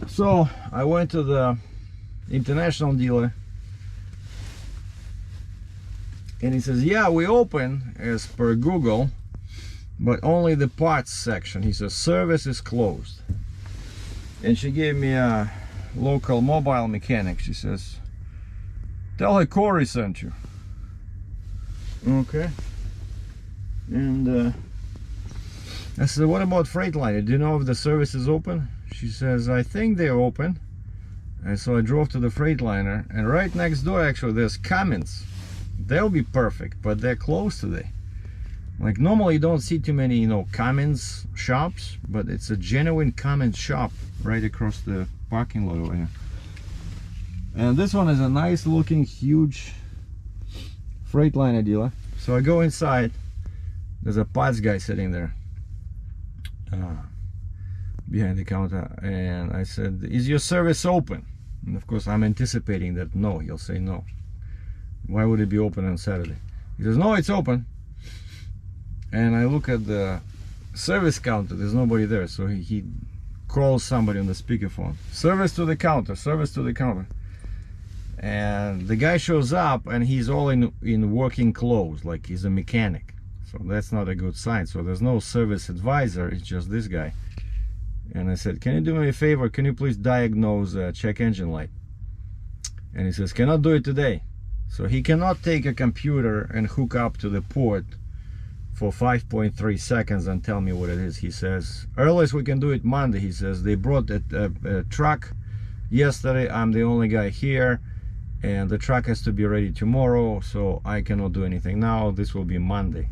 So I went to the international dealer and he says, yeah, we open as per Google, but only the parts section. He says service is closed. And she gave me a local mobile mechanic. She says, tell her Corey sent you. Okay. And I said, what about Freightliner? Do you know if the service is open? She says, I think they're open. And so I drove to the Freightliner, and right next door actually there's Cummins. They'll be perfect, but they're closed today. Like normally you don't see too many, you know, Cummins shops, but it's a genuine Cummins shop right across the parking lot over here. And this one is a nice looking huge Freightliner dealer. So I go inside, there's a parts guy sitting there behind the counter, and I said, is your service open? And of course I'm anticipating that no, he'll say no. Why would it be open on Saturday? He says, no, it's open. And I look at the service counter, there's nobody there, so he calls somebody on the speakerphone. Service to the counter, service to the counter. And the guy shows up and he's all in working clothes, like he's a mechanic. So that's not a good sign. So there's no service advisor, it's just this guy. And I said, can you do me a favor? Can you please diagnose a check engine light? And he says, cannot do it today. So he cannot take a computer and hook up to the port for 5.3 seconds and tell me what it is. He says, earliest we can do it Monday. He says, they brought a truck yesterday. I'm the only guy here, and the truck has to be ready tomorrow, so I cannot do anything now. This will be Monday.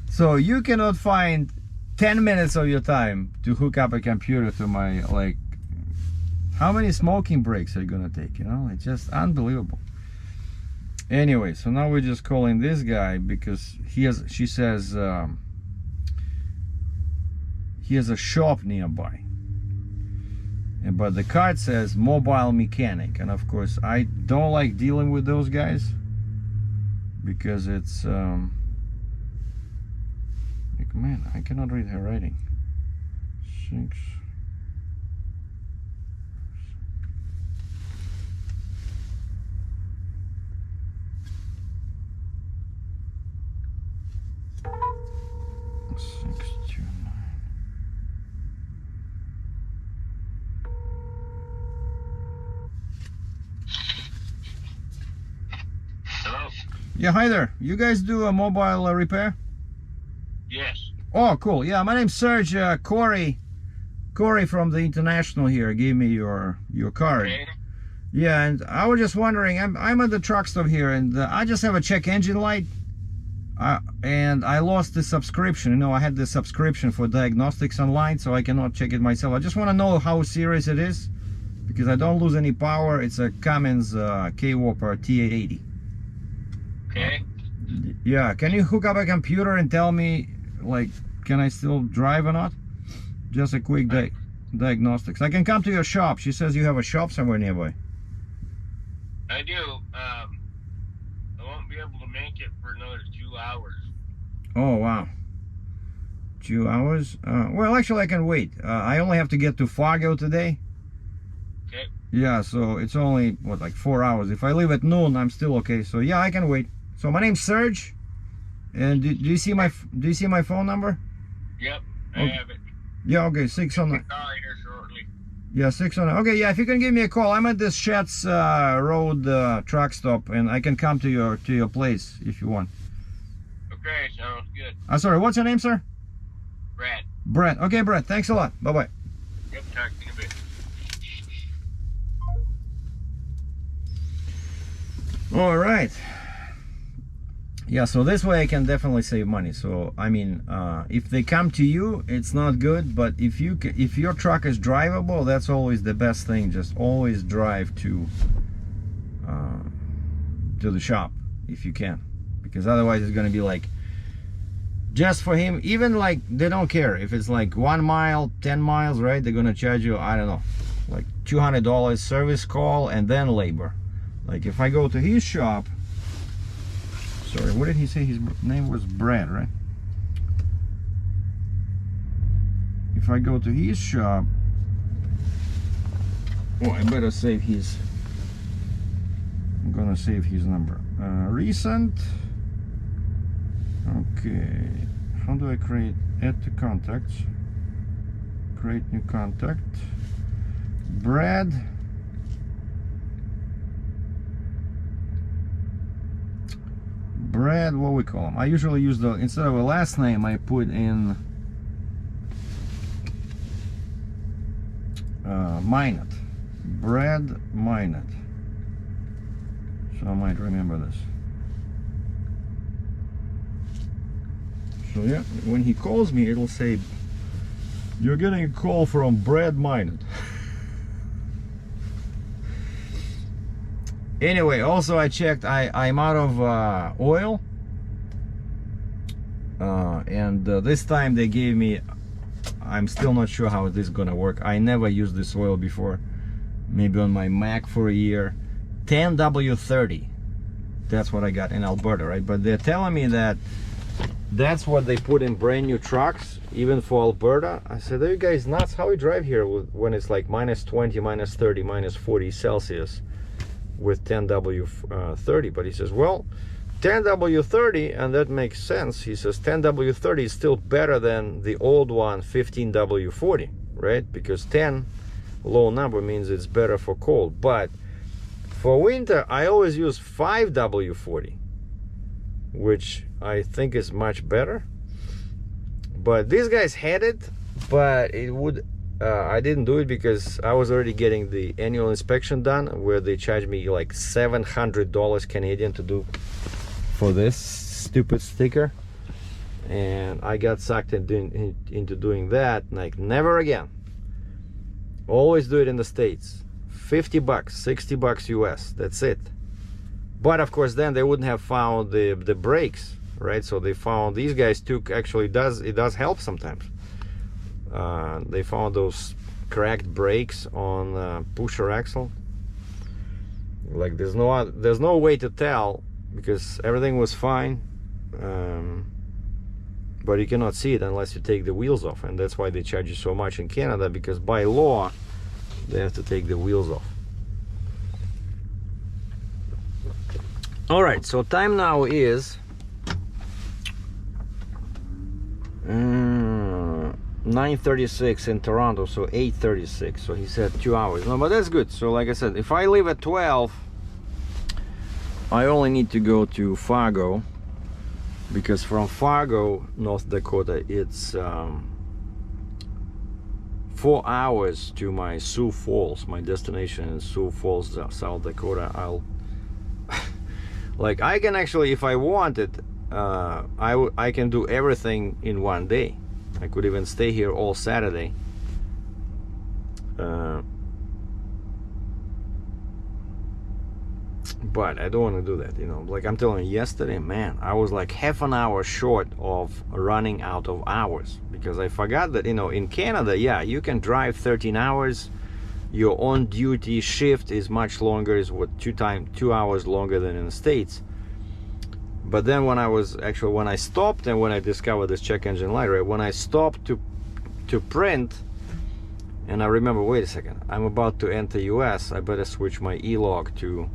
So you cannot find 10 minutes of your time to hook up a computer to my, like, how many smoking breaks are you gonna take? You know, it's just unbelievable. Anyway, so now we're just calling this guy because she says he has a shop nearby, but the card says mobile mechanic, and of course I don't like dealing with those guys because it's like, man, I cannot read her writing. 6. Hello? Yeah, hi there. You guys do a mobile repair? Yes. Oh, cool. Yeah, my name's Sergei. Corey from the International here gave me your card. Okay. Yeah, and I was just wondering, I'm at the truck stop here, and I just have a check engine light, and I lost the subscription. You know, I had the subscription for diagnostics online, so I cannot check it myself. I just want to know how serious it is, because I don't lose any power. It's a Cummins K-Whopper T880. Okay. Yeah, can you hook up a computer and tell me, like, can I still drive or not? Just a quick diagnostics. I can come to your shop. She says you have a shop somewhere nearby. I do. I won't be able to make it for another 2 hours. Oh, wow. 2 hours? Well, actually, I can wait. I only have to get to Fargo today. Okay. Yeah, so it's only, what, like 4 hours. If I leave at noon, I'm still okay. So, yeah, I can wait. So, my name's Serge. And do you see my phone number? Yep, I have it. Yeah, okay, 609. I'll here shortly. Yeah, 609. Okay, yeah, if you can give me a call. I'm at this Sheds Road truck stop, and I can come to your place if you want. Okay, sounds good. Sorry, what's your name, sir? Brad. Brett. Okay, Brett, thanks a lot. Bye-bye. Yep, talk to you in a bit. All right. Yeah, so this way I can definitely save money. So I mean, if they come to you, it's not good, but if your truck is drivable, that's always the best thing. Just always drive to the shop if you can, because otherwise it's going to be like, just for him, even like they don't care if it's like 1 mile, 10 miles, right? They're going to charge you, I don't know, like $200 service call and then labor. Like if I go to his shop, sorry, what did he say his name was? Brad, right? if I go to his shop, oh, I better save his. I'm gonna save his number. Recent. Okay. How do I add to contacts? Create new contact. Brad. Brad, what we call him? I usually use instead of a last name, I put in Minot. Brad Minot. So I might remember this. So yeah, when he calls me, it'll say, "You're getting a call from Brad Minot." Anyway, also I checked, I'm out of oil. And this time they gave me, I'm still not sure how this is gonna work. I never used this oil before. Maybe on my Mac for a year. 10W30. That's what I got in Alberta, right? But they're telling me that that's what they put in brand new trucks, even for Alberta. I said, are you guys nuts? How we drive here when it's like -20, -30, -40 Celsius with 10W30? But he says, well, 10W30, and that makes sense. He says 10W30 is still better than the old one, 15W40, right? Because 10, low number, means it's better for cold. But for winter, I always use 5W40, which I think is much better. But these guys had it, but it would I didn't do it because I was already getting the annual inspection done, where they charged me like $700 Canadian to do for this stupid sticker, and I got sucked into doing that. Like, never again. Always do it in the States. 50 bucks, 60 bucks US, that's it. But of course then they wouldn't have found the brakes, right? So they found, these guys took, actually it does help sometimes. They found those cracked brakes on pusher axle. Like, there's no way to tell, because everything was fine, but you cannot see it unless you take the wheels off, and that's why they charge you so much in Canada, because by law they have to take the wheels off. All right, so time now is 9:36 in Toronto, so 8:36. So he said 2 hours. No, but that's good. So like I said, if I leave at 12, I only need to go to Fargo, because from Fargo, North Dakota, it's 4 hours to my Sioux Falls, my destination in Sioux Falls, South Dakota. Like, I can actually, if I wanted, I can do everything in one day. I could even stay here all Saturday. But I don't want to do that, you know. Like I'm telling you, yesterday, man, I was like half an hour short of running out of hours, because I forgot that, you know, in Canada, yeah, you can drive 13 hours. Your on-duty shift is much longer, is what, 2 hours longer than in the States. But then when I stopped, and when I discovered this check engine light, right, when I stopped to print, and I remember, wait a second, I'm about to enter US, I better switch my e-log to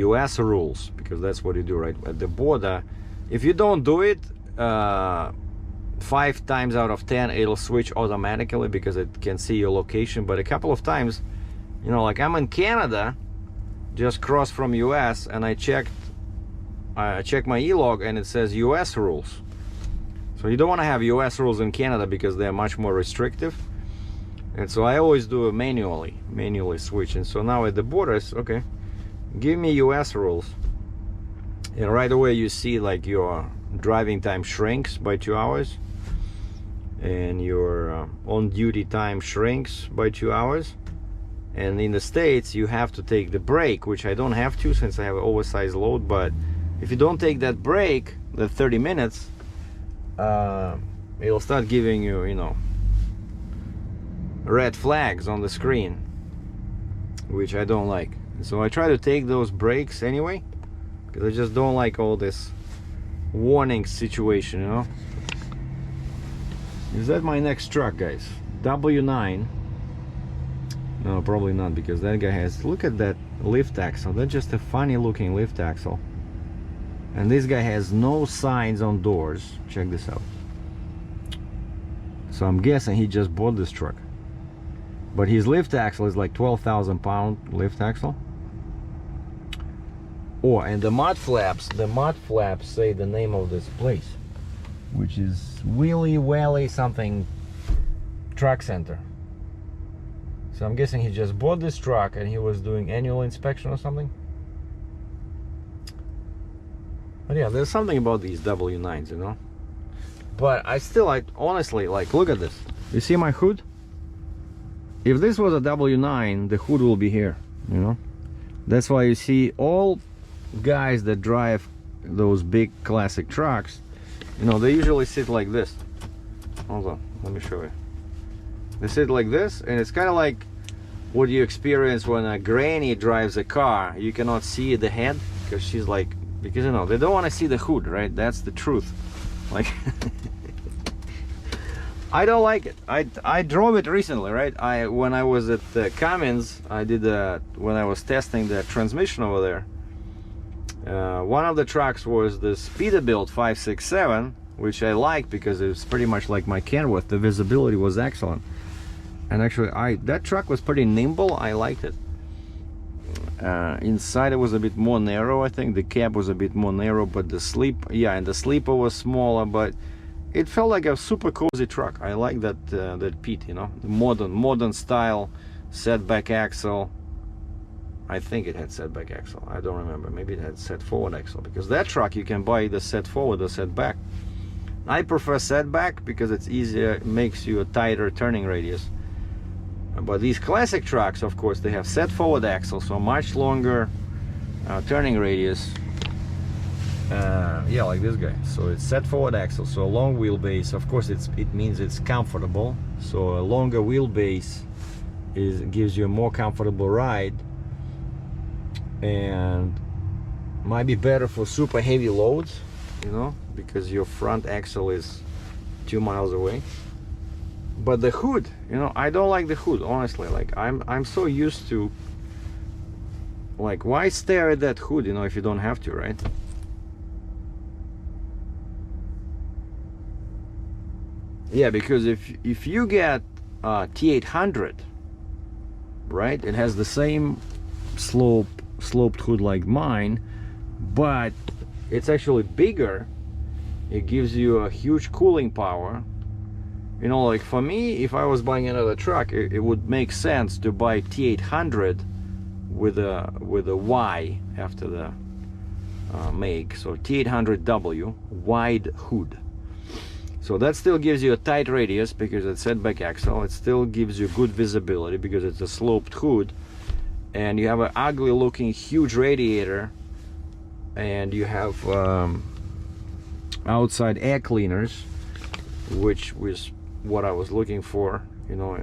US rules, because that's what you do, right, at the border. If you don't do it, 5 times out of 10 it'll switch automatically, because it can see your location. But a couple of times, you know, like I'm in Canada, just crossed from US, and I checked my e-log and it says US rules. So you don't want to have US rules in Canada, because they're much more restrictive. And so I always do it manually switch. And so now at the borders, okay, give me US rules, and right away you see like your driving time shrinks by 2 hours, and your on-duty time shrinks by 2 hours. And in the States you have to take the break, which I don't have to since I have an oversized load. But if you don't take that break, the 30 minutes, it'll start giving you, you know, red flags on the screen, which I don't like. So I try to take those breaks anyway, because I just don't like all this warning situation, you know. Is that my next truck, guys? W9. No, probably not, because that guy has, look at that lift axle. That's just a funny looking lift axle. And this guy has no signs on doors. Check this out. So I'm guessing he just bought this truck. But his lift axle is like 12,000 pound lift axle. Oh, and the mud flaps say the name of this place, which is Willy Wally something truck center. So I'm guessing he just bought this truck and he was doing annual inspection or something. But yeah, there's something about these W9s, you know. But I honestly, like, look at this. You see my hood? If this was a W9, the hood will be here, you know. That's why you see all guys that drive those big classic trucks, you know, they usually sit like this. Hold on, let me show you. They sit like this, and it's kind of like what you experience when a granny drives a car. You cannot see the head because she's like, because you know, they don't want to see the hood, right? That's the truth. Like I don't like it. I drove it recently, right? When I was at Cummins, I did when I was testing the transmission over there. One of the trucks was this Peterbilt 567, which I liked because it was pretty much like my Kenworth. The visibility was excellent, and actually that truck was pretty nimble. I liked it. Inside it was a bit more narrow. I think the cab was a bit more narrow, but the sleeper was smaller, but it felt like a super cozy truck. I like that Pete, you know, the modern style setback axle. I think it had setback axle. I don't remember. Maybe it had set forward axle, because that truck you can buy either set forward or set back. I prefer setback because it's easier, it makes you a tighter turning radius. But these classic trucks, of course, they have set forward axle, so much longer turning radius. Yeah, like this guy. So it's set forward axle, so a long wheelbase. Of course, it means it's comfortable. So a longer wheelbase gives you a more comfortable ride, and might be better for super heavy loads, you know, because your front axle is 2 miles away. But the hood, you know, I don't like the hood, honestly. Like I'm so used to, like, why stare at that hood, you know, if you don't have to, right? Yeah, because if you get T800, right, it has the same sloped hood like mine, but it's actually bigger. It gives you a huge cooling power. You know, like for me, if I was buying another truck, it would make sense to buy T800 with a Y after the make. So T800W, wide hood. So that still gives you a tight radius because it's setback axle. It still gives you good visibility because it's a sloped hood. And you have an ugly looking huge radiator, and you have outside air cleaners, which was what I was looking for. You know,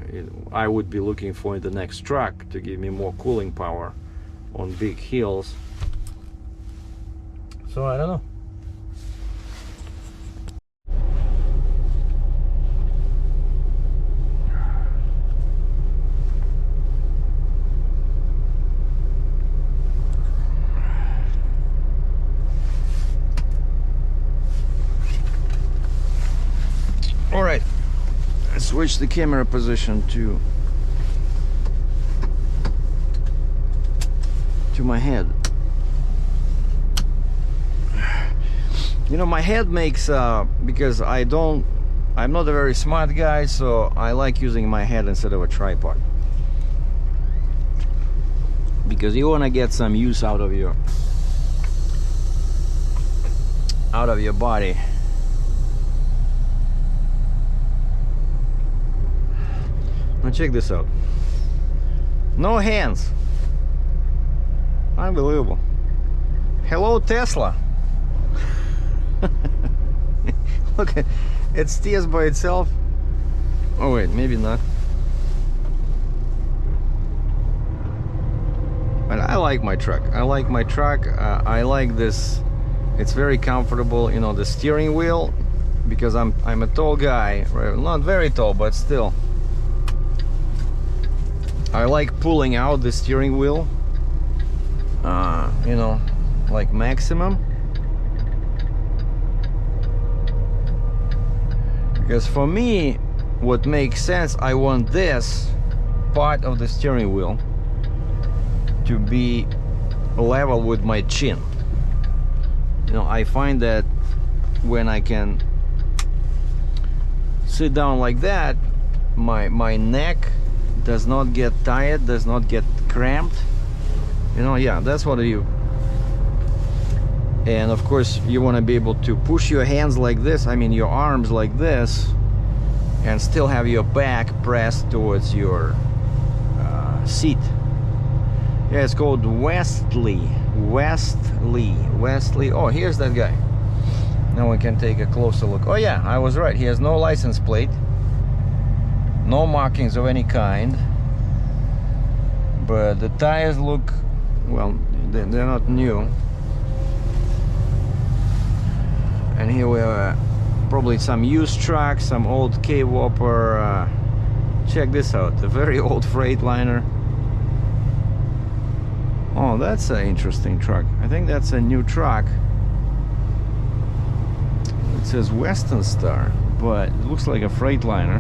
I would be looking for in the next truck to give me more cooling power on big hills. So I don't know. All right, I switch the camera position to my head. You know, my head makes because I'm not a very smart guy, so I like using my head instead of a tripod, because you want to get some use out of your body. Now check this out. No hands. Unbelievable. Hello, Tesla. Look, it steers by itself. Oh wait, maybe not. But I like my truck. I like this. It's very comfortable. You know, the steering wheel, because I'm a tall guy, right? Not very tall, but still. I like pulling out the steering wheel, you know, like maximum. Because for me, what makes sense, I want this part of the steering wheel to be level with my chin. You know, I find that when I can sit down like that, my neck does not get tired, does not get cramped. You know, yeah, that's what you. And of course, you want to be able to push your hands like this, I mean your arms like this, and still have your back pressed towards your seat. Yeah, it's called Wesley. Oh, here's that guy. Now we can take a closer look. Oh yeah, I was right. He has no license plate, no markings of any kind, but the tires look, well, they're not new. And here we are, probably some used truck, some old K-Whopper. Check this out, a very old Freightliner. Oh, that's an interesting truck. I think that's a new truck. It says Western Star, but it looks like a Freightliner.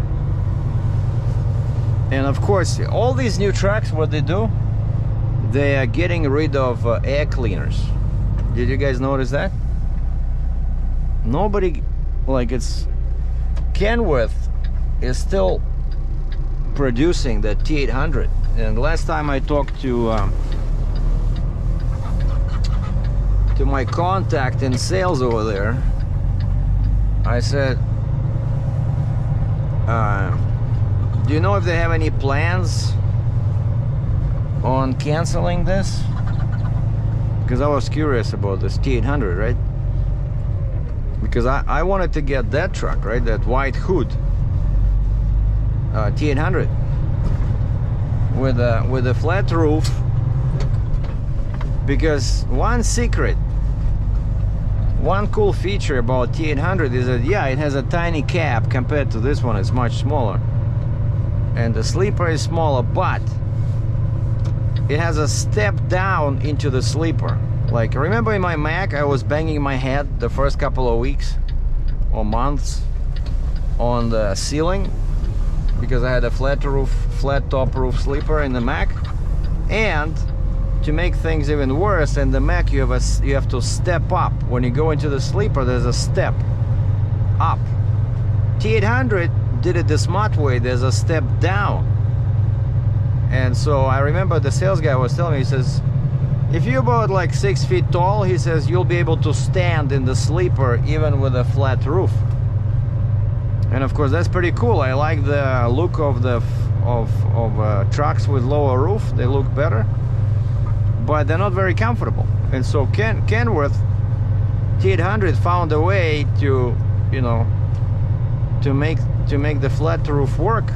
And of course, all these new trucks, what they do, they are getting rid of air cleaners. Did you guys notice that? Nobody, like, it's Kenworth is still producing the T800. And last time I talked to my contact in sales over there, I said, do you know if they have any plans on canceling this? Because I was curious about this T800, right? Because I wanted to get that truck, right? That white hood T800 with a flat roof. Because one secret, one cool feature about T800 is that, yeah, it has a tiny cab compared to this one. It's much smaller, and the sleeper is smaller, but it has a step down into the sleeper. Like, remember in my Mac, I was banging my head the first couple of weeks or months on the ceiling because I had a flat top roof sleeper in the Mac. And to make things even worse, in the Mac you have to step up. When you go into the sleeper, there's a step up. T800 did it the smart way. There's a step down. And so I remember the sales guy was telling me, he says, if you're about like 6 feet tall, he says, you'll be able to stand in the sleeper even with a flat roof. And of course, that's pretty cool. I like the look of the trucks with lower roof. They look better, but they're not very comfortable. And so Kenworth T800 found a way to, you know, to make the flat roof work.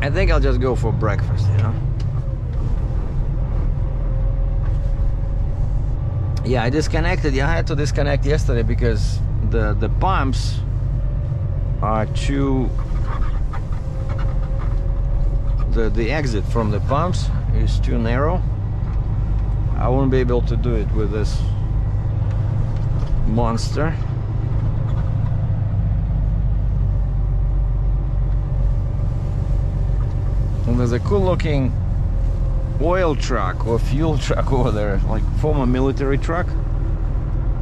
I think I'll just go for breakfast, you know. Yeah, I disconnected. I had to disconnect yesterday because the pumps are too. The exit from the pumps is too narrow. I won't be able to do it with this monster. And there's a cool looking oil truck or fuel truck over there, like former military truck.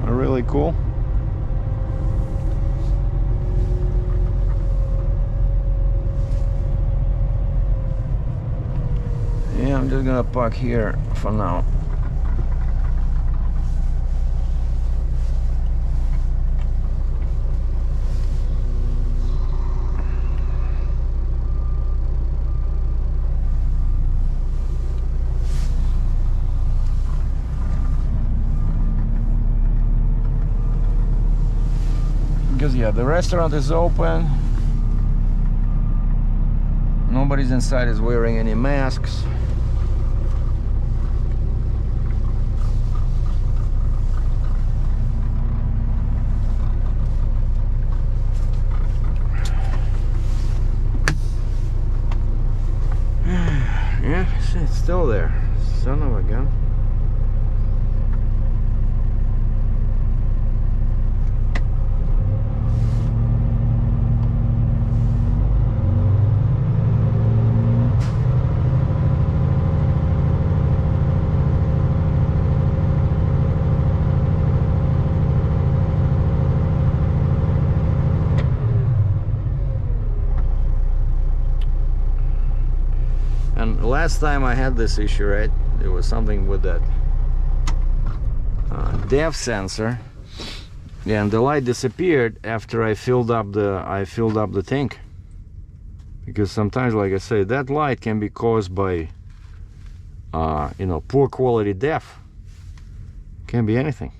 Really cool. Yeah, I'm just gonna park here for now. Because yeah, the restaurant is open. nobody's inside is wearing any masks. Yeah, see, it's still there. Son of a gun. And last time I had this issue, right, there was something with that depth sensor, and the light disappeared after I filled up the tank. Because sometimes, like I say, that light can be caused by you know, poor quality depth. Can be anything.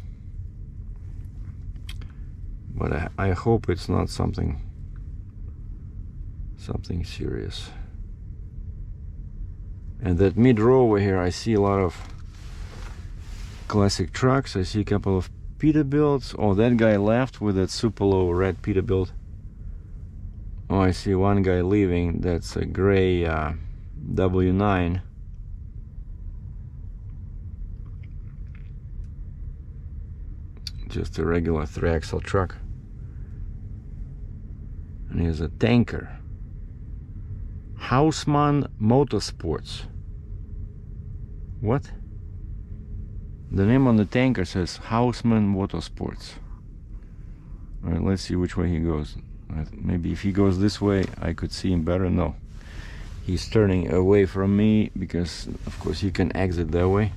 But I hope it's not something serious. And that mid-row over here, I see a lot of classic trucks. I see a couple of Peterbilts. Oh, that guy left with that super low red Peterbilt. Oh, I see one guy leaving. That's a gray W9. Just a regular 3-axle truck. And here's a tanker. Houseman Motorsports. What? The name on the tanker says Houseman Motorsports. Alright, let's see which way he goes. Maybe if he goes this way, I could see him better. No. He's turning away from me because, of course, you can exit that way.